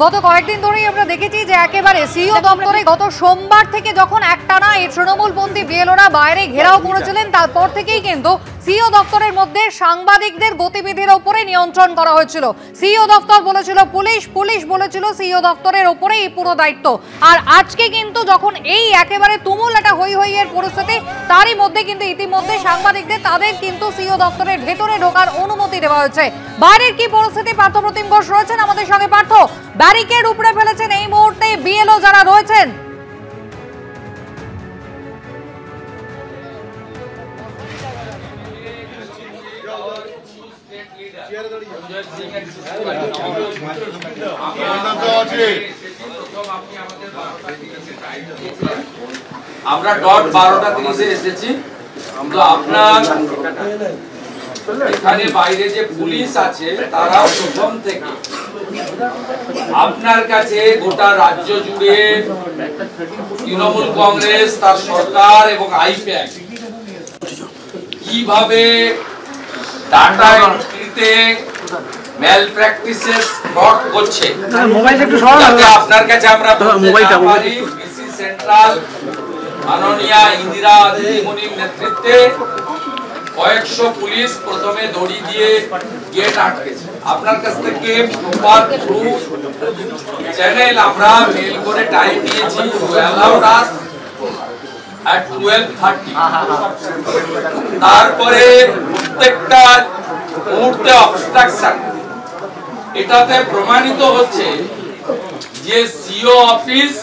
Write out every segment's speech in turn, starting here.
গত কয়েকদিন ধরেই আমরা দেখেছি যে একেবারে সিইও দপ্তরে গত সোমবার থেকে যখন একটানা এই তৃণমূলপন্থী বিএলওরা বাইরে ঘেরাও করেছিলেন, তারপর থেকেই কিন্তু সিইও দপ্তরের মধ্যে সাংবাদিকদের গতিবিধির উপরে নিয়ন্ত্রণ করা হয়েছিল। সিইও দপ্তর বলেছিল পুলিশ, পুলিশ বলেছিল সিইও দপ্তরের উপরে এই পুরো দায়িত্ব। আর আজকে কিন্তু যখন এই একেবারে তুমুল একটা হই হইয়ের পরিস্থিতি, তারই মধ্যে কিন্তু ইতিমধ্যে সাংবাদিকদের তাদের কিন্তু সিইও দপ্তরের ভেতরে ঢোকার অনুমতি দেওয়া হয়েছে। বাইরের কি পরিস্থিতি, পার্থপ্রতিম ঘোষ রয়েছেন আমাদের সঙ্গে। পার্থ, ব্যারিকেড উপরে ফেলেছেন এই মুহূর্তে বিএলও যারা রয়েছেন। আমরা ডট 12:30 এসেছি। তো আপনার এখানে বাইরে যে পুলিশ আছে তারা প্রথম থেকে আপনার কাছে গোটা রাজ্য জুড়ে তৃণমূল কংগ্রেস, তার সরকার এবং আইপ্যাক কিভাবে ডাটা এন্ট্রিতে ম্যাল প্র্যাকটিসেস ফ্রড করছে, আপনার কাছে আমরা বিসি সেন্ট্রাল মাননীয়া ইন্দিরা দিদিমণির নেতৃত্বে কয়েকশো পুলিশ প্রথমে দড়ি দিয়ে গেট আটকেছে। আপনার কাছ থেকে প্রপার প্রুফ চ্যানেল আমরা মেল করে টাইম দিয়েছি। তারপরে প্রত্যেকটা মুহূর্তে অবস্ট্রাকশন, এটাতে প্রমাণিত হচ্ছে যে সিও অফিস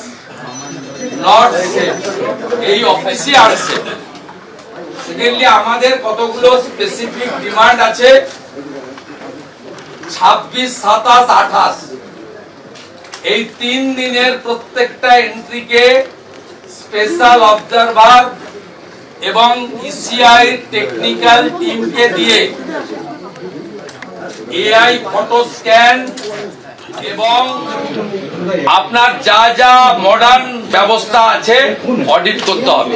নট সেফ, এই অফিসই আসছে। সেকেন্ডলি আমাদের কতগুলো স্পেসিফিক ডিমান্ড আছে। 26, 27, 28 এই 3 দিনের প্রত্যেকটা এন্ট্রিকে স্পেশাল অবজারভার এবং ইসিআই টেকনিক্যাল টিমকে দিয়ে এআই ফটো স্ক্যান এবং আপনার যা যা মডার্ন ব্যবস্থা আছে অডিট করতে হবে।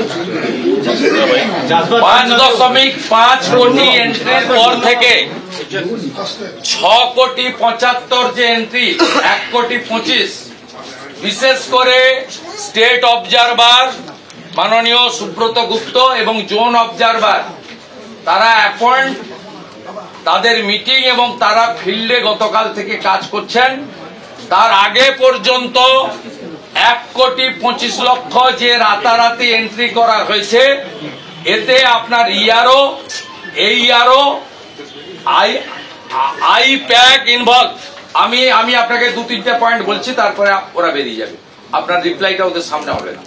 5.5 কোটি এন্ট্রির পর থেকে 6.75 যে এন্ট্রি, 1.25 বিশেষ করে স্টেট অবজারভার মাননীয় সুব্রত গুপ্ত এবং জোন অবজারভার তারা অ্যাপয়েন্ট, তাদের মিটিং এবং তারা ফিল্ডে গতকাল থেকে কাজ করছেন। তার আগে পর্যন্ত 1,25,00,000 যে রাতারাতি এন্ট্রি করা হয়েছে, এতে আপনার ইআরও, এইআরও, আইপ্যাক ইনভলভ। আমি আপনাকে 2-3টা পয়েন্ট বলছি, তারপরে ওরা বেরিয়ে যাবে, আপনার রিপ্লাইটা ওদের সামনে হবে না।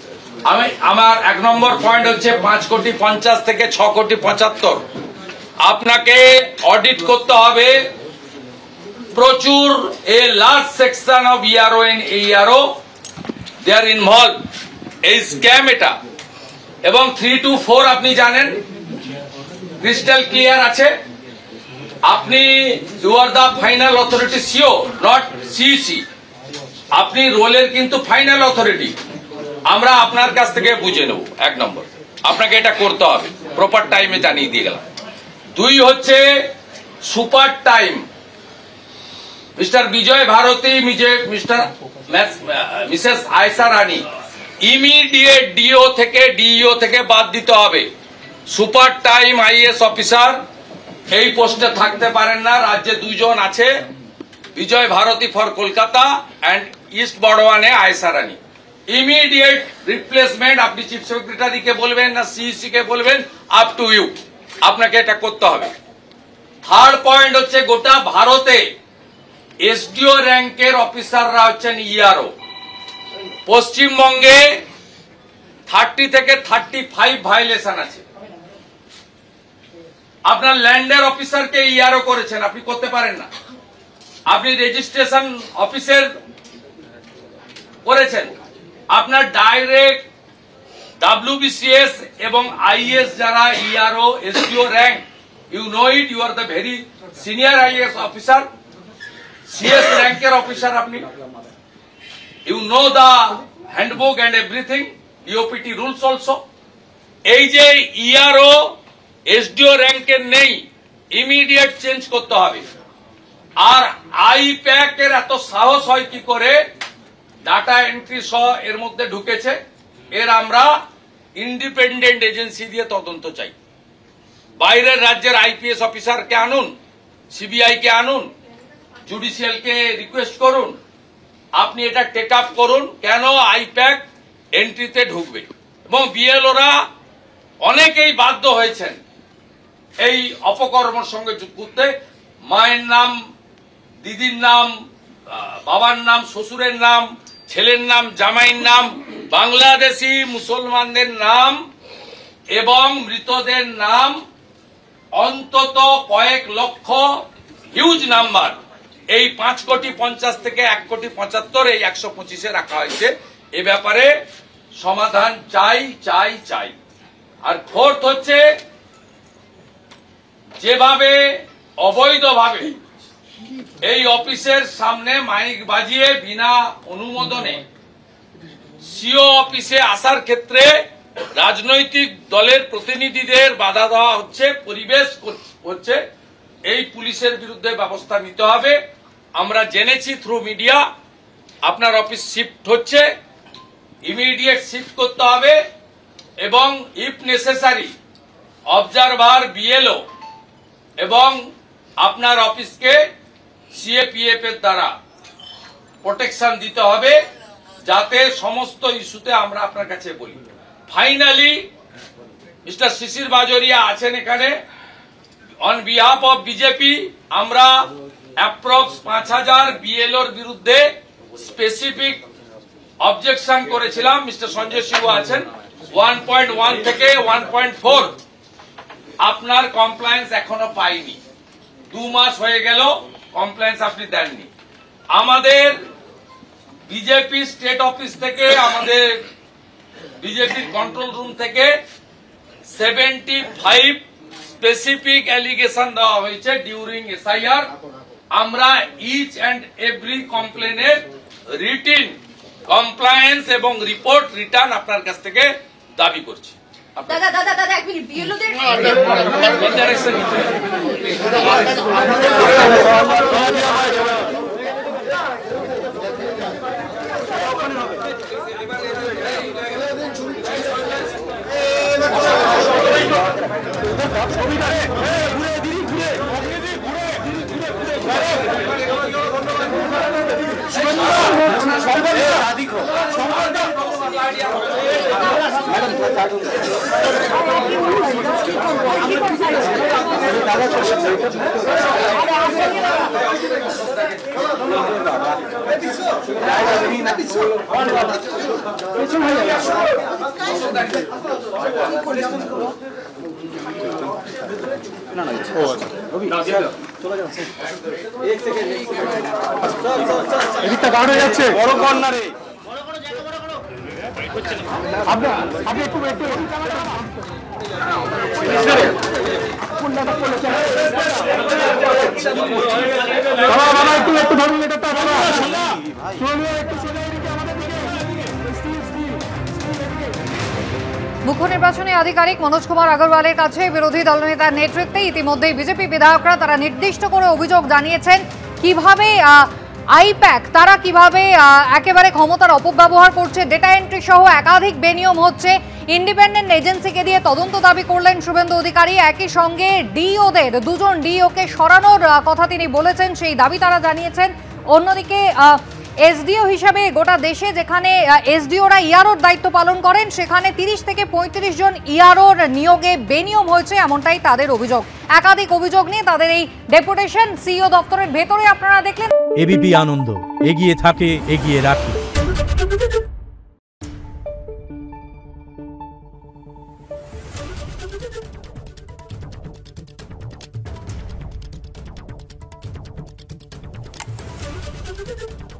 আমার 1 নম্বর পয়েন্ট হচ্ছে 5,50,00,000 থেকে 6,75,00,000 আপনাকে অডিট করতে হবে। প্রচুর a large section of ERO and AERO they are involve এই স্ক্যাম এটা। এবং 3 to 4 আপনি জানেন ক্রিস্টাল ক্লিয়ার আছে। আপনি you are the final authority, CEO not CEC. আপনি রোলের কিন্তু ফাইনাল অথরিটি। আমরা আপনার কাছ থেকে বুঝে নেব। 1 নম্বর আপনাকে এটা করতে হবে, প্রপার টাইমে জানিয়ে দিয়ে গেলাম। 2 হচ্ছে সুপার টাইম। মিস্টার বিজয় ভারতী, মিসেস আয়সা রানী ইমিডিয়েট ডিও থেকে বাদ দিতে হবে। সুপার টাইম আইএস অফিসার এই পোস্টে থাকতে পারেন না। রাজ্যে 2 জন আছে, Vijay Bharati for Kolkata and east বর্ধমানে আয়সা রানী। ইমিডিয়েট রিপ্লেসমেন্ট আপনি চিফ সেক্রেটারিকে বলবেন না সিইসি কে বলবেন, আপ টু ইউ, আপনাকে এটা করতে হবে। 3rd পয়েন্ট হচ্ছে গোটা ভারতে এসডিও র্যাঙ্কের অফিসাররা হচ্ছেন ইআরও। পশ্চিমবঙ্গে 30 থেকে 35 ভায়োলেশন আছে। আপনার ল্যান্ডের অফিসারকে ইআরও করেছেন, আপনি করতে পারেন না। আপনি রেজিস্ট্রেশন অফিসের করেছেন। আপনার ডাইরেক্ট WBCS এবং IAS যারা ERO SDO rank, you know it, you are the very senior IAS officer, CS র্যাঙ্কের অফিসার আপনি। You know the handbook and everything, DOPT rules also. এই যে ইআরও এসডিও র্যাঙ্কের নেই, ইমিডিয়েট চেঞ্জ করতে হবে। আর আইপ্যাক এর এত সাহস হয় কি করে ডাটা এন্ট্রি সহ এর মধ্যে ঢুকেছে? এর আমরা ইন্ডিপেন্ডেন্ট এজেন্সি দিয়ে তদন্ত চাই। বাইরের রাজ্যের আইপিএস অফিসারকে আনুন, সিবিআই কে আনুন, জুডিশিয়ালকে রিকোয়েস্ট করুন, আপনি এটা টেক আপ করুন কেন আইপ্যাক এন্ট্রিতে ঢুকবে। এবং বিএলওরা অনেকেই বাধ্য হয়েছেন এই অপকর্মের সঙ্গে যুক্ত করতে। মায়ের নাম, দিদির নাম, বাবার নাম, শ্বশুরের নাম, ছেলের নাম, জামাইয়ের নাম, বাংলাদেশি মুসলমানদের নাম এবং মৃতদের নাম অন্তত কয়েক লক্ষ, হিউজ নাম্বার, এই 5,50,00,000 থেকে 1,75,00,000 এই 125-এ রাখা হয়েছে। এ ব্যাপারে সমাধান চাই চাই চাই। আর ফোর্থ হচ্ছে, যেভাবে অবৈধভাবে এই অফিসের সামনে মাইক বাজিয়ে বিনা অনুমোদনে সিও অফিসে আসার ক্ষেত্রে রাজনৈতিক দলের প্রতিনিধিদের বাধা দেওয়া হচ্ছে, পরিবেশ হচ্ছে, এই পুলিশের বিরুদ্ধে ব্যবস্থা নিতে হবে। আমরা জেনেছি থ্রু মিডিয়া আপনার অফিস শিফট হচ্ছে, ইমিডিয়েট শিফট করতে হবে এবং ইফ নেসেসারি অবজারভার, বিএলও এবং আপনার অফিসকে সিএপিএফ এর দ্বারা প্রোটেকশন দিতে হবে, যাতে সমস্ত ইস্যুতে আমরা আপনার কাছে বলি। ফাইনালি মিস্টার শিশির বাজোরিয়া আছেন এখানে। অন বিহাফ অফ বিজেপি আমরা অ্যাপ্রক্স 5,000 বিএলওর বিরুদ্ধে স্পেসিফিক অবজেকশন করেছিলাম। মিস্টার সঞ্জয় সিংহ আছেন। 1.1 থেকে 1.4 আপনার কমপ্লায়েন্স এখনো পাইনি। 2 মাস হয়ে গেল কমপ্লায়েন্স আপনি দেননি। আমাদের বিজেপি স্টেট অফিস থেকে, আমাদের বিজেপির কন্ট্রোল রুম থেকে 75 স্পেসিফিক অ্যালিগেশন দেওয়া হয়েছে ডিউরিং এসআইআর। আমরা ইচ অ্যান্ড এভরি কমপ্লেনের রিটিন কমপ্লায়েন্স এবং রিপোর্ট রিটার্ন আপনার কাছ থেকে দাবি করছি। দাদা এক মিনিট, বিএলওদের যাচ্ছে বড় কর্নারে আপনি একটু একটু ধরুন এটা। মুখ্য নির্বাচনী আধিকারিক মনোজ কুমার আগরওয়ালের কাছে বিরোধী দলনেতার নেতৃত্বে ইতিমধ্যেই বিজেপি বিধায়করা তারা নির্দিষ্ট করে অভিযোগ জানিয়েছেন কিভাবে আইপ্যাক তারা কিভাবে একেবারে ক্ষমতার অপব্যবহার করছে, ডেটা এন্ট্রি সহ একাধিক বেনিয়ম হচ্ছে। ইন্ডিপেন্ডেন্ট এজেন্সিকে দিয়ে তদন্ত দাবি করলেন শুভেন্দু অধিকারী। একই সঙ্গে ডিওদের 2জন ডিওকে সরানোর কথা তিনি বলেছেন, সেই দাবি তারা জানিয়েছেন। অন্যদিকে এসডিও হিসাবে গোটা দেশে যেখানে এসডিওরা ইআরওর দায়িত্ব পালন করেন, সেখানে 30 থেকে 35 জন ইআরওর নিয়োগে বেনিয়ম হয়েছে, এমনটাই তাদের অভিযোগ। একাধিক অভিযোগ নিয়ে তাদের এই ডেপুটেশন সিইও দপ্তরের ভেতরে আপনারা দেখলেন। এবিপি আনন্দ, এগিয়ে থাকে, এগিয়ে রাখে। Thank you.